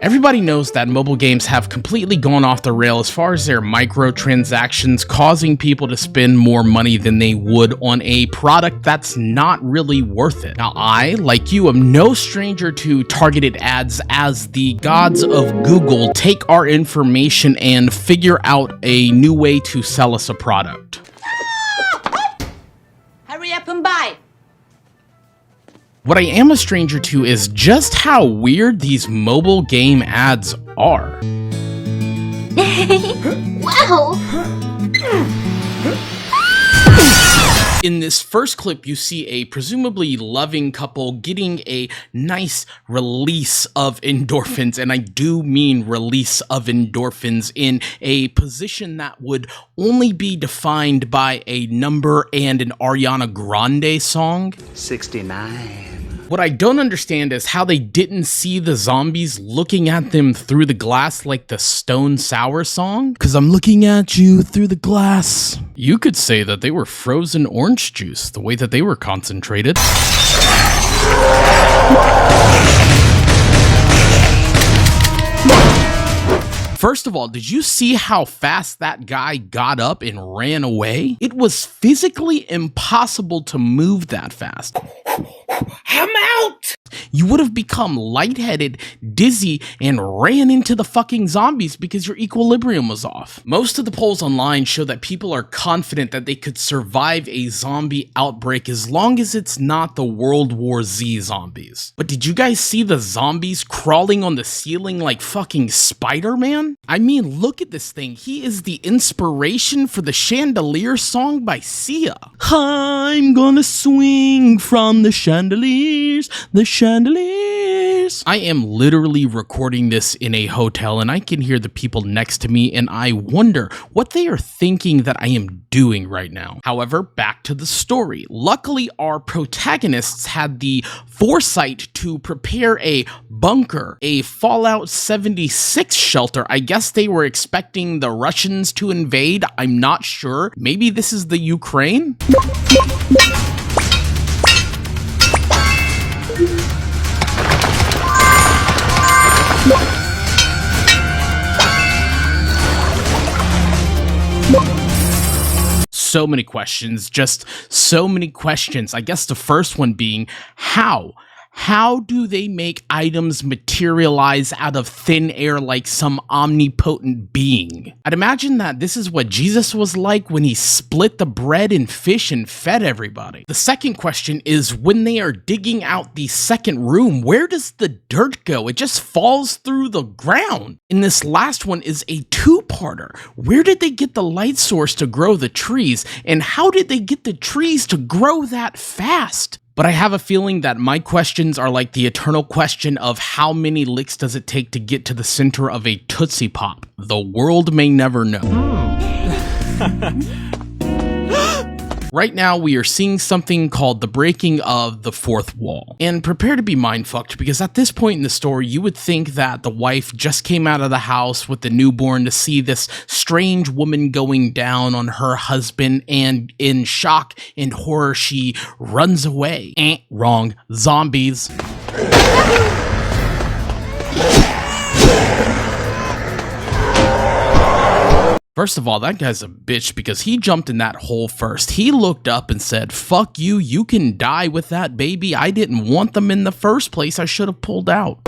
Everybody knows that mobile games have completely gone off the rail as far as their microtransactions, causing people to spend more money than they would on a product that's not really worth it. Now, I, like you, am no stranger to targeted ads, as the gods of Google take our information and figure out a new way to sell us a product. Hurry up and buy. What I am a stranger to is just how weird these mobile game ads are. Wow! In this first clip, you see a presumably loving couple getting a nice release of endorphins, and I do mean release of endorphins, in a position that would only be defined by a number and an Ariana Grande song. 69. What I don't understand is how they didn't see the zombies looking at them through the glass like the Stone Sour song. 'Cause I'm looking at you through the glass. You could say that they were frozen orange juice, the way that they were concentrated. First of all, did you see how fast that guy got up and ran away? It was physically impossible to move that fast. I'm out! You would have become lightheaded, dizzy, and ran into the fucking zombies because your equilibrium was off. Most of the polls online show that people are confident that they could survive a zombie outbreak as long as it's not the World War Z zombies. But did you guys see the zombies crawling on the ceiling like fucking Spider-Man? I mean, look at this thing. He is the inspiration for the Chandelier song by Sia. I'm gonna swing from the chandeliers, the chandeliers. I am literally recording this in a hotel, and I can hear the people next to me, and I wonder what they are thinking that I am doing right now. However, back to the story. Luckily, our protagonists had the foresight to prepare a bunker, a Fallout 76 shelter. I guess they were expecting the Russians to invade. I'm not sure. Maybe this is the Ukraine? So many questions, just so many questions. I guess the first one being, how? How do they make items materialize out of thin air like some omnipotent being? I'd imagine that this is what Jesus was like when he split the bread and fish and fed everybody. The second question is, when they are digging out the second room, where does the dirt go? It just falls through the ground. And this last one is a two-parter. Where did they get the light source to grow the trees? And how did they get the trees to grow that fast? But I have a feeling that my questions are like the eternal question of how many licks does it take to get to the center of a Tootsie Pop? The world may never know. Right now, we are seeing something called the breaking of the fourth wall. And prepare to be mindfucked, because at this point in the story, you would think that the wife just came out of the house with the newborn to see this strange woman going down on her husband, and in shock and horror, she runs away. Wrong. Zombies. First of all, that guy's a bitch because he jumped in that hole first. He looked up and said, fuck you, you can die with that baby. I didn't want them in the first place. I should have pulled out.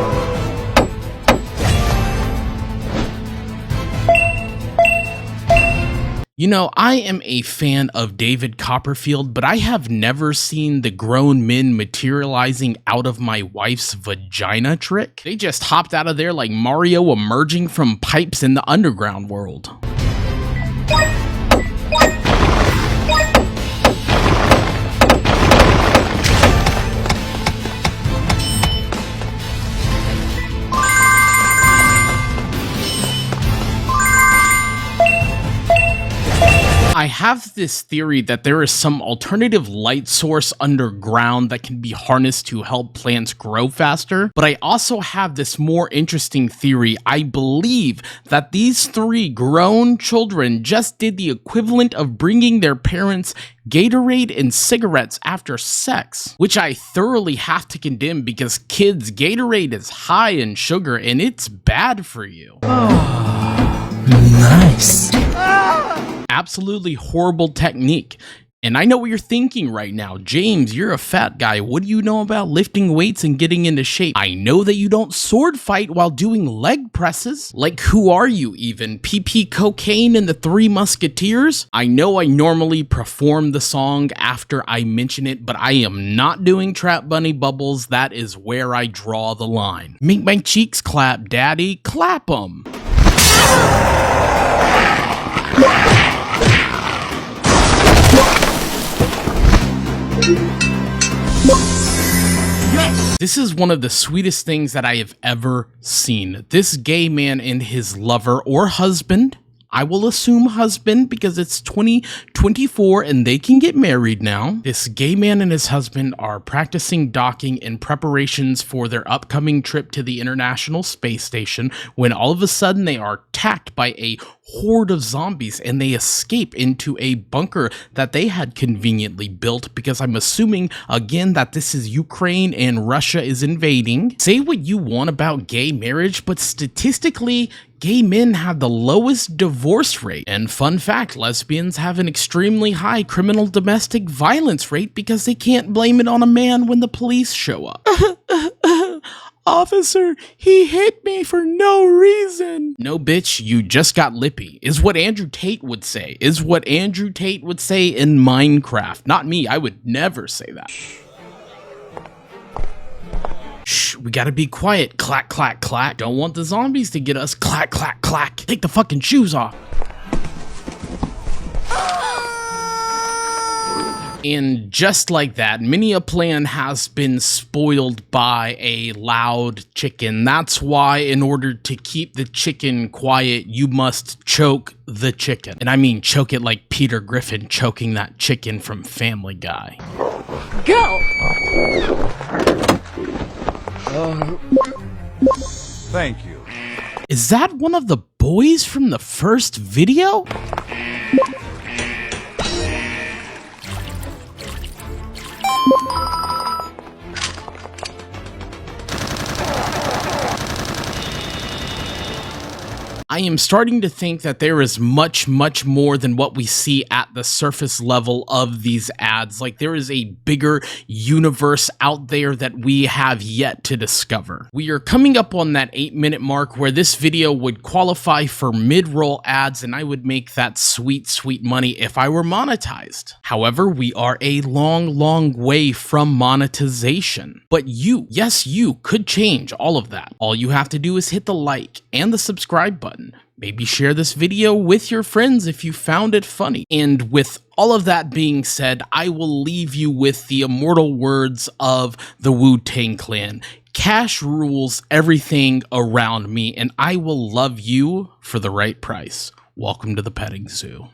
You know, I am a fan of David Copperfield, but I have never seen the grown men materializing out of my wife's vagina trick. They just hopped out of there like Mario emerging from pipes in the underground world. I have this theory that there is some alternative light source underground that can be harnessed to help plants grow faster, but I also have this more interesting theory. I believe that these 3 grown children just did the equivalent of bringing their parents Gatorade and cigarettes after sex, which I thoroughly have to condemn because kids, Gatorade is high in sugar and it's bad for you. Nice. Absolutely horrible technique. And I know what you're thinking right now. James, you're a fat guy. What do you know about lifting weights and getting into shape? I know that you don't sword fight while doing leg presses. Like, who are you even? PP Cocaine and the 3 Musketeers? I know I normally perform the song after I mention it, but I am not doing Trap Bunny Bubbles. That is where I draw the line. Make my cheeks clap, daddy. Clap 'em. This is one of the sweetest things that I have ever seen. This gay man and his lover or husband, I will assume husband because it's 2024 and they can get married now. This gay man and his husband are practicing docking in preparations for their upcoming trip to the International Space Station when all of a sudden they are attacked by a horde of zombies and they escape into a bunker that they had conveniently built because I'm assuming again that this is Ukraine and Russia is invading. Say what you want about gay marriage, but statistically, gay men have the lowest divorce rate. And fun fact, lesbians have an extremely high criminal domestic violence rate because they can't blame it on a man when the police show up. Officer, he hit me for no reason. No, bitch, you just got lippy, is what Andrew Tate would say. Is what Andrew Tate would say in Minecraft. Not me, I would never say that. Shh, we gotta be quiet. Clack, clack, clack. Don't want the zombies to get us. Clack, clack, clack. Take the fucking shoes off. And just like that, many a plan has been spoiled by a loud chicken. That's why in order to keep the chicken quiet, you must choke the chicken. And I mean choke it like Peter Griffin choking that chicken from Family Guy. Go! Thank you. Is that one of the boys from the first video? I am starting to think that there is much, much more than what we see at the surface level of these ads. Like, there is a bigger universe out there that we have yet to discover. We are coming up on that 8-minute mark where this video would qualify for mid-roll ads, and I would make that sweet, sweet money if I were monetized. However, we are a long, long way from monetization. But you, yes, you could change all of that. All you have to do is hit the like and the subscribe button. Maybe share this video with your friends if you found it funny. And with all of that being said, I will leave you with the immortal words of the Wu-Tang Clan. Cash rules everything around me, and I will love you for the right price. Welcome to the petting zoo.